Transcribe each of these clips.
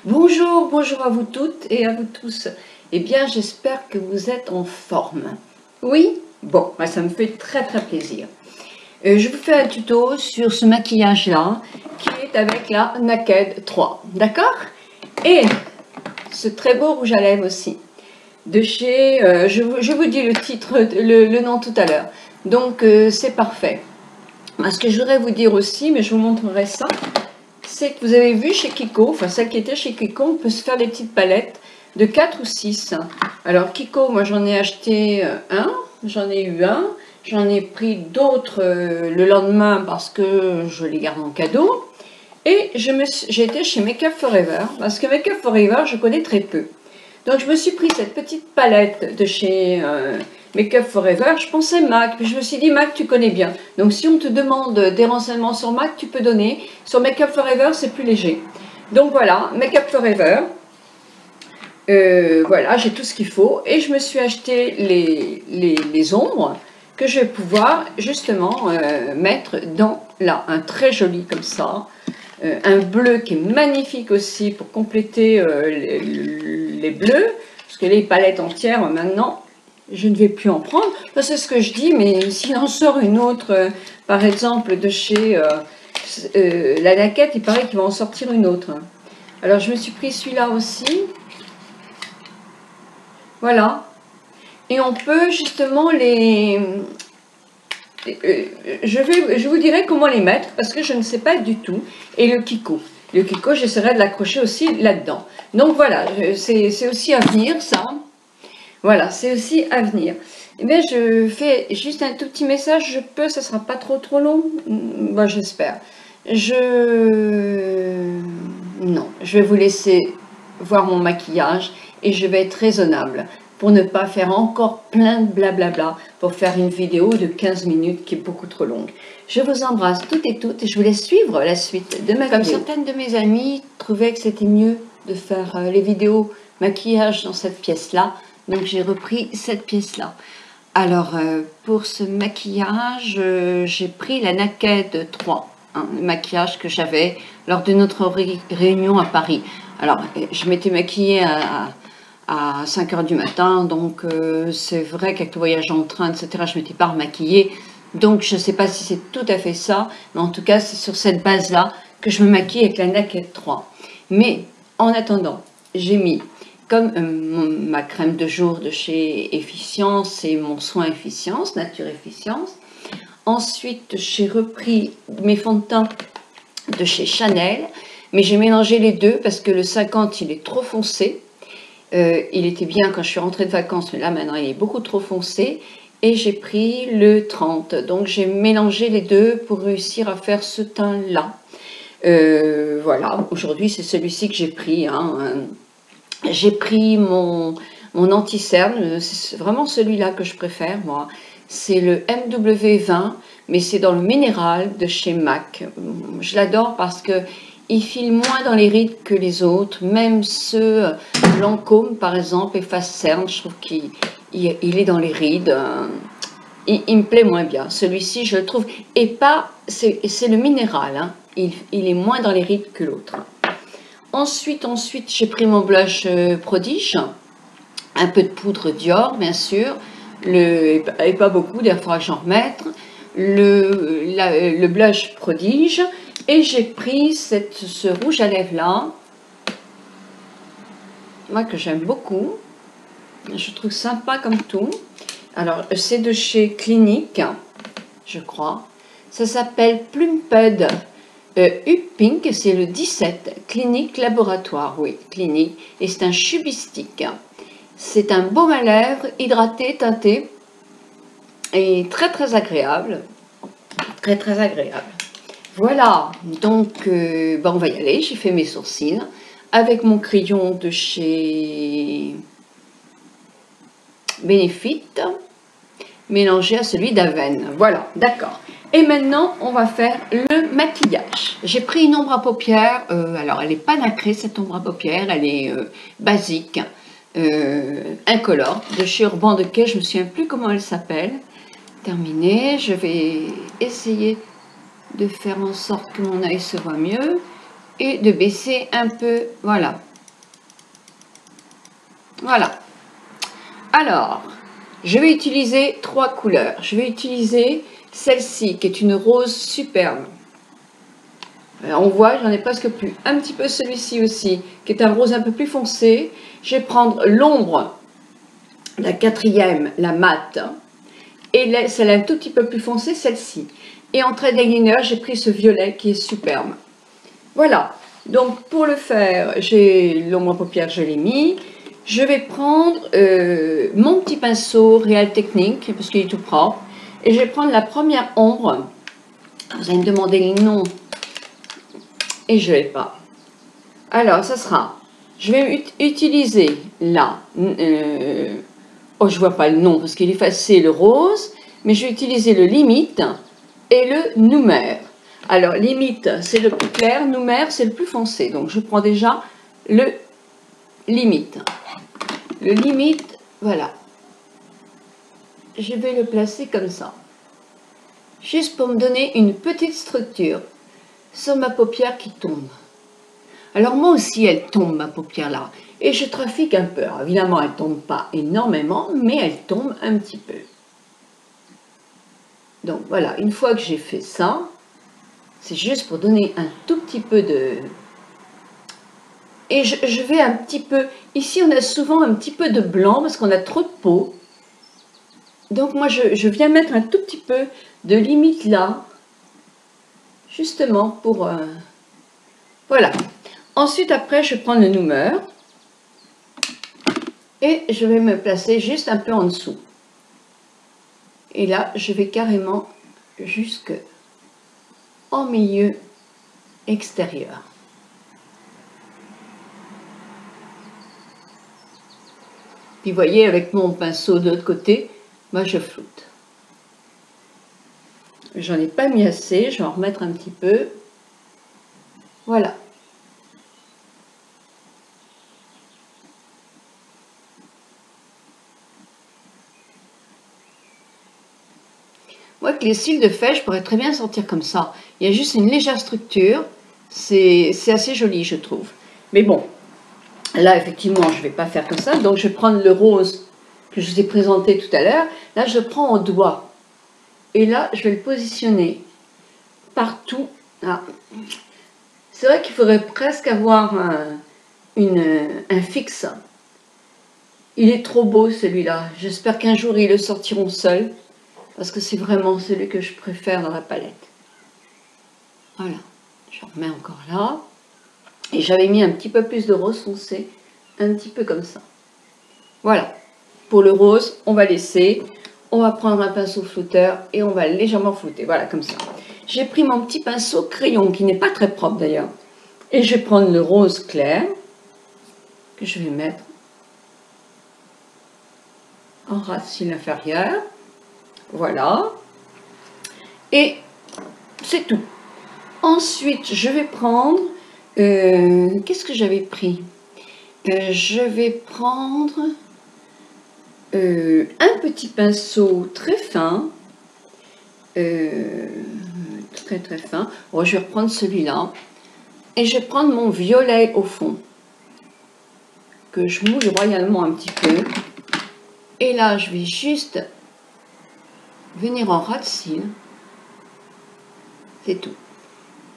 Bonjour, bonjour à vous toutes et à vous tous. Eh bien, j'espère que vous êtes en forme. Oui? Bon, bah, ça me fait très plaisir. Je vous fais un tuto sur ce maquillage-là, qui est avec la Naked 3, d'accord? Et ce très beau rouge à lèvres aussi, de chez, je vous dis le titre, le nom tout à l'heure. Donc, c'est parfait. Ce que je voudrais vous dire aussi, mais je vous montrerai ça, c'est que vous avez vu chez Kiko, enfin celle qui était chez Kiko, on peut se faire des petites palettes de 4 ou 6. Alors Kiko, moi j'en ai acheté un, j'en ai eu un, j'en ai pris d'autres le lendemain parce que je les garde en cadeau. Et j'ai été chez Make Up Forever, parce que Make Up Forever, je connais très peu. Donc je me suis pris cette petite palette de chez Make Up Forever. Je pensais MAC, puis je me suis dit MAC tu connais bien. Donc si on te demande des renseignements sur MAC, tu peux donner. Sur Make Up Forever, c'est plus léger. Donc voilà, Make Up Forever. Voilà, j'ai tout ce qu'il faut. Et je me suis acheté les ombres que je vais pouvoir justement mettre dans là. Un très joli comme ça. Un bleu qui est magnifique aussi pour compléter les bleus, parce que les palettes entières maintenant je ne vais plus en prendre. C'est ce que je dis, mais s'il en sort une autre par exemple de chez la Naked, il paraît qu'il va en sortir une autre. Alors je me suis pris celui-là aussi, voilà, et on peut justement je vous dirai comment les mettre parce que je ne sais pas du tout. Et le Kiko, j'essaierai de l'accrocher aussi là-dedans. Donc voilà, c'est aussi à venir ça. Voilà, c'est aussi à venir. Eh bien, je fais juste un tout petit message. Je peux, ça sera pas trop long. Bon, j'espère. Non, je vais vous laisser voir mon maquillage et je vais être raisonnable pour ne pas faire encore plein de blablabla pour faire une vidéo de 15 minutes qui est beaucoup trop longue. Je vous embrasse toutes et toutes et je vous laisse suivre la suite de ma vidéo. Comme certaines de mes amies trouvaient que c'était mieux de faire les vidéos maquillage dans cette pièce-là, donc j'ai repris cette pièce-là. Alors pour ce maquillage, j'ai pris la Naked 3, hein, le maquillage que j'avais lors de notre réunion à Paris. Alors je m'étais maquillée à 5 h du matin, donc c'est vrai qu'avec le voyage en train, etc., je ne m'étais pas remaquillée. Donc je ne sais pas si c'est tout à fait ça, mais en tout cas c'est sur cette base-là que je me maquille avec la Naked 3. Mais en attendant, j'ai mis comme ma crème de jour de chez Efficience et mon soin Efficience, Nature Efficience. Ensuite j'ai repris mes fonds de teint de chez Chanel, mais j'ai mélangé les deux parce que le 50 il est trop foncé. Il était bien quand je suis rentrée de vacances, mais là maintenant il est beaucoup trop foncé. Et j'ai pris le 30. Donc j'ai mélangé les deux pour réussir à faire ce teint-là. Voilà, aujourd'hui c'est celui-ci que j'ai pris. Hein. J'ai pris mon anti-cerne, c'est vraiment celui-là que je préfère moi. C'est le MW20, mais c'est dans le minéral de chez MAC. Je l'adore parce que il file moins dans les rides que les autres, même ceux Lancôme par exemple, efface cerne, je trouve qu'il est dans les rides. Il me plaît moins bien. Celui-ci, je le trouve, et pas, c'est le minéral, hein. Il est moins dans les rides que l'autre. Ensuite, j'ai pris mon blush Prodige, un peu de poudre Dior, bien sûr, et pas beaucoup, d'ailleurs, il faudra que j'en remette. Le blush Prodige, et j'ai pris ce rouge à lèvres là, moi que j'aime beaucoup, je trouve sympa comme tout. Alors c'est de chez Clinique, je crois, ça s'appelle Plumped U-Pink, c'est le 17, Clinique Laboratoire, oui, Clinique, et c'est un chubistique. C'est un baume à lèvres hydraté, teinté, et très agréable, très agréable. Voilà, donc on va y aller. J'ai fait mes sourcils avec mon crayon de chez Benefit, mélangé à celui d'Aven. Voilà, d'accord. Et maintenant, on va faire le maquillage. J'ai pris une ombre à paupières. Alors, elle n'est pas nacrée, cette ombre à paupières. Elle est basique, incolore, de chez Urban Decay. Je ne me souviens plus comment elle s'appelle. Terminé. Je vais essayer de faire en sorte que mon œil se voit mieux et de baisser un peu, voilà, Voilà. Alors, je vais utiliser 3 couleurs. Je vais utiliser celle-ci qui est une rose superbe. Alors, on voit, j'en ai presque plus. Un petit peu celui-ci aussi, qui est un rose un peu plus foncé. Je vais prendre l'ombre, la 4e, la mate. Et celle un tout petit peu plus foncée, celle-ci. Et en trait d'eyeliner, j'ai pris ce violet qui est superbe. Voilà. Donc, pour le faire, j'ai l'ombre à paupières, je l'ai mis. Je vais prendre mon petit pinceau Real Technique, parce qu'il est tout propre. Et je vais prendre la première ombre. Vous allez me demander le nom. Et je ne l'ai pas. Alors, ça sera... Je vais utiliser là... oh, je ne vois pas le nom, parce qu'il est effacé le rose. Mais je vais utiliser le limite et le numère. Alors, limite, c'est le plus clair. Numère, c'est le plus foncé. Donc, je prends déjà le limite. Le limite, voilà. Je vais le placer comme ça. Juste pour me donner une petite structure sur ma paupière qui tombe. Alors moi aussi, elle tombe, ma paupière là. Et je trafique un peu. Alors, évidemment, elle ne tombe pas énormément, mais elle tombe un petit peu. Donc voilà, une fois que j'ai fait ça, c'est juste pour donner un tout petit peu de... Et je vais un petit peu... Ici, on a souvent un petit peu de blanc parce qu'on a trop de peau. Donc moi, je viens mettre un tout petit peu de limite là, justement pour... voilà. Ensuite, après, je prends le numère et je vais me placer juste un peu en dessous. Et là, je vais carrément jusque en milieu extérieur. Puis vous voyez, avec mon pinceau de l'autre côté, moi je floute. J'en ai pas mis assez, je vais en remettre un petit peu. Voilà. Moi, avec les cils de fée, je pourrais très bien sortir comme ça. Il y a juste une légère structure. C'est assez joli, je trouve. Mais bon, là, effectivement, je ne vais pas faire comme ça. Donc, je vais prendre le rose que je vous ai présenté tout à l'heure. Là, je le prends au doigt. Et là, je vais le positionner partout. Ah. C'est vrai qu'il faudrait presque avoir un fixe. Il est trop beau, celui-là. J'espère qu'un jour, ils le sortiront seuls. Parce que c'est vraiment celui que je préfère dans la palette. Voilà. Je remets encore là. Et j'avais mis un petit peu plus de rose foncé. Un petit peu comme ça. Voilà. Pour le rose, on va laisser. On va prendre un pinceau flouteur et on va légèrement flouter. Voilà, comme ça. J'ai pris mon petit pinceau crayon, qui n'est pas très propre d'ailleurs. Et je vais prendre le rose clair, que je vais mettre en racine inférieure. Voilà. Et c'est tout. Ensuite, je vais prendre... qu'est-ce que j'avais pris? Je vais prendre un petit pinceau très fin. Très très fin. Bon, je vais reprendre celui-là. Et je vais prendre mon violet au fond. Que je mouille royalement un petit peu. Et là, je vais juste venir en ras de cils. C'est tout.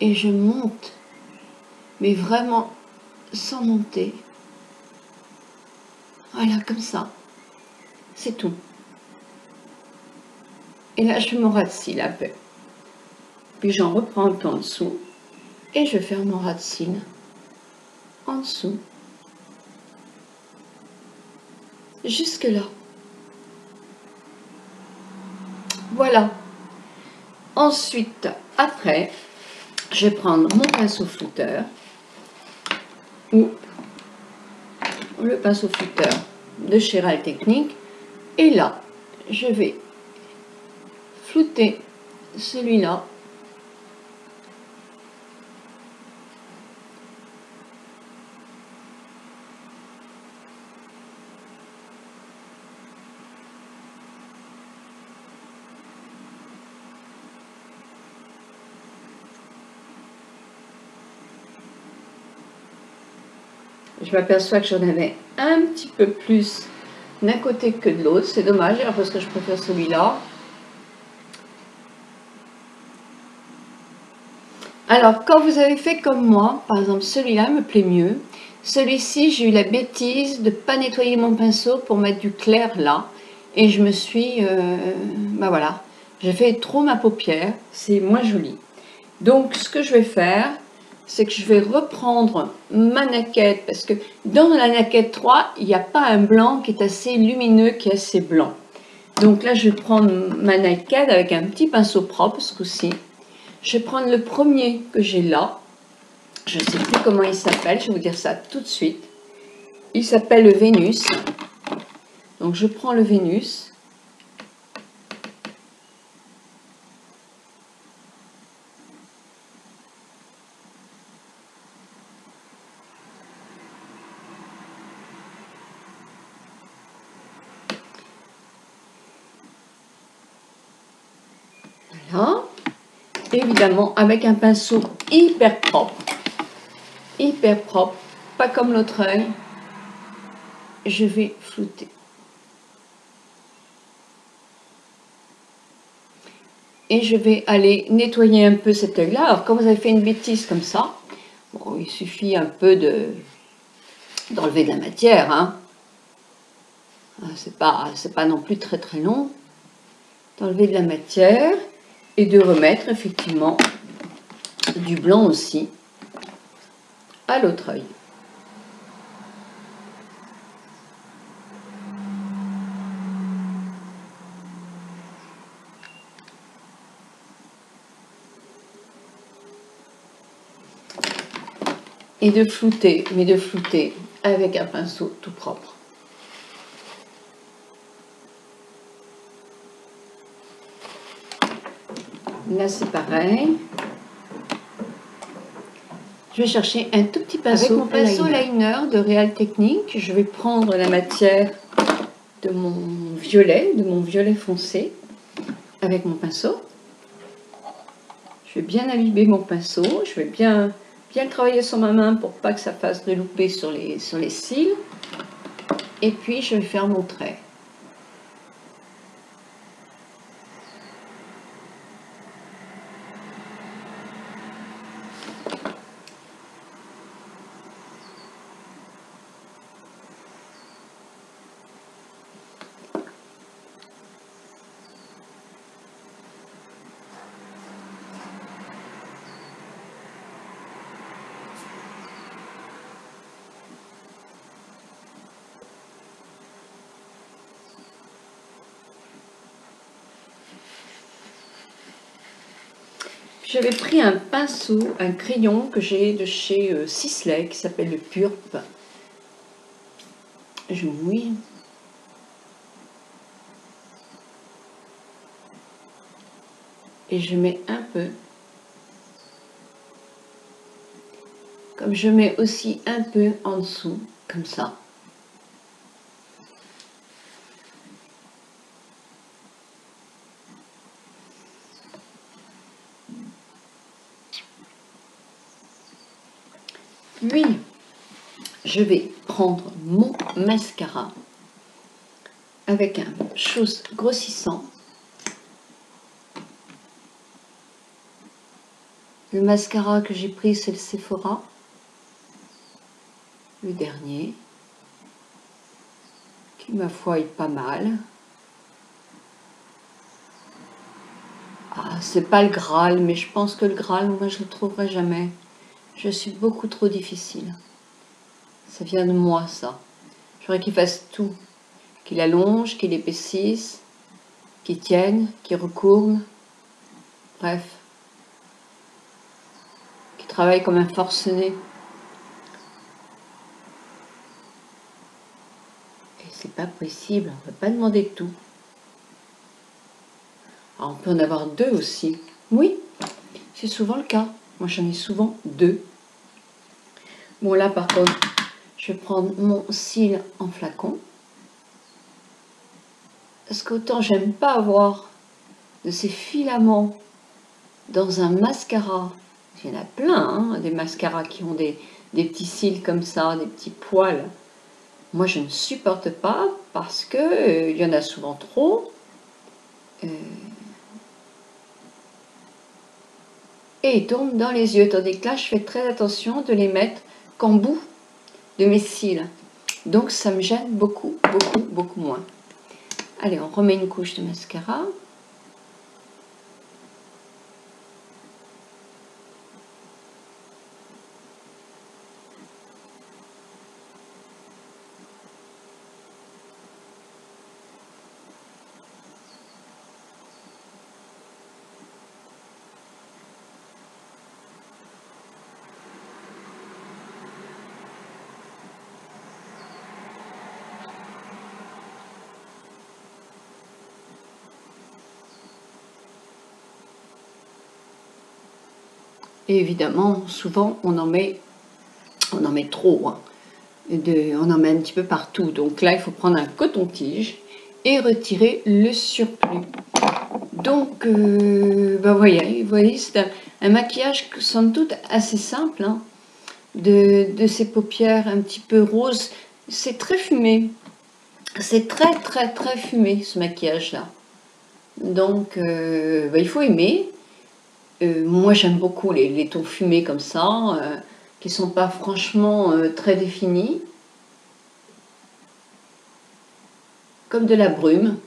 Et je monte. Mais vraiment sans monter. Voilà, comme ça. C'est tout. Et là, je fais mon ras de cils un peu. Puis j'en reprends un peu en dessous. Et je vais faire mon ras de cils en dessous. Jusque là. Voilà. Ensuite, après, je vais prendre mon pinceau flouteur ou le pinceau flouteur de chez Real Technique. Et là, je vais flouter celui-là. Je m'aperçois que j'en avais un petit peu plus d'un côté que de l'autre. C'est dommage, parce que je préfère celui-là. Alors, quand vous avez fait comme moi, par exemple, celui-là me plaît mieux. Celui-ci, j'ai eu la bêtise de ne pas nettoyer mon pinceau pour mettre du clair là. Et je me suis... ben voilà, j'ai fait trop ma paupière. C'est moins joli. Donc, ce que je vais faire, c'est que je vais reprendre ma naquette. Parce que dans la naquette 3, il n'y a pas un blanc qui est assez lumineux, qui est assez blanc. Donc là, je vais prendre ma naquette avec un petit pinceau propre, ce coup-ci. Je vais prendre le premier que j'ai là. Je ne sais plus comment il s'appelle, je vais vous dire ça tout de suite. Il s'appelle le Vénus. Donc je prends le Vénus. Voilà. Évidemment avec un pinceau hyper propre. Hyper propre, pas comme l'autre œil. Je vais flouter. Et je vais aller nettoyer un peu cet œil-là. Alors quand vous avez fait une bêtise comme ça, bon, il suffit un peu d'enlever de la matière. Hein. C'est pas non plus très très long. D'enlever de la matière et de remettre effectivement du blanc aussi à l'autre œil. Et de flouter, mais de flouter avec un pinceau tout propre. Là c'est pareil. Je vais chercher un tout petit pinceau. Avec mon pinceau liner de Real Technique, je vais prendre la matière de mon violet foncé, avec mon pinceau. Je vais bien imbiber mon pinceau, je vais bien travailler sur ma main pour pas que ça fasse de loupé sur les cils. Et puis je vais faire mon trait. J'avais pris un pinceau, un crayon que j'ai de chez Sisley qui s'appelle le Purp. Je mouille. Et je mets un peu. Comme je mets aussi un peu en dessous, comme ça. Puis, je vais prendre mon mascara avec un chose grossissant. Le mascara que j'ai pris, c'est le Sephora. Le dernier. Qui, ma foi, est pas mal. Ah, c'est pas le Graal, mais je pense que le Graal, moi, je le trouverai jamais. Je suis beaucoup trop difficile. Ça vient de moi, ça. J'aurais qu'il fasse tout. Qu'il allonge, qu'il épaississe, qu'il tienne, qu'il recourbe. Bref. Qu'il travaille comme un forcené. Et c'est pas possible, on ne peut pas demander tout. Alors, on peut en avoir deux aussi. Oui, c'est souvent le cas. Moi, j'en ai souvent deux. Bon, là, par contre, je vais prendre mon cil en flacon. Parce qu'autant j'aime pas avoir de ces filaments dans un mascara. Il y en a plein, hein, des mascaras qui ont des petits cils comme ça, des petits poils. Moi, je ne supporte pas parce que il y en a souvent trop. Et ils tombent dans les yeux. Tandis que là, je fais très attention de les mettre qu'en bout de mes cils. Donc, ça me gêne beaucoup, beaucoup, beaucoup moins. Allez, on remet une couche de mascara. Et évidemment, souvent, on en met trop. Hein. On en met un petit peu partout. Donc là, il faut prendre un coton-tige et retirer le surplus. Donc, ben voyez c'est un maquillage, somme toute, assez simple. Hein, de ces paupières un petit peu roses. C'est très fumé. C'est très, très, très fumé, ce maquillage-là. Donc, ben, il faut aimer. Moi, j'aime beaucoup les tons fumés comme ça, qui ne sont pas franchement très définis. Comme de la brume.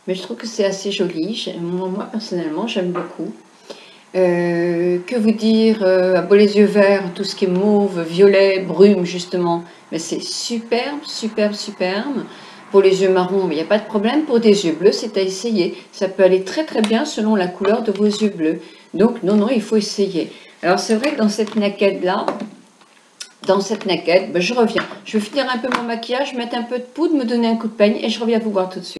Mais je trouve que c'est assez joli. Moi, personnellement, j'aime beaucoup. Que vous dire, pour les yeux verts, tout ce qui est mauve, violet, brume, justement. Mais c'est superbe, superbe, superbe. Pour les yeux marrons, il n'y a pas de problème. Pour des yeux bleus, c'est à essayer. Ça peut aller très très bien selon la couleur de vos yeux bleus. Donc, non, non, il faut essayer. Alors, c'est vrai que dans cette naquette-là, ben, je reviens. Je vais finir un peu mon maquillage, mettre un peu de poudre, me donner un coup de peigne et je reviens vous voir tout de suite.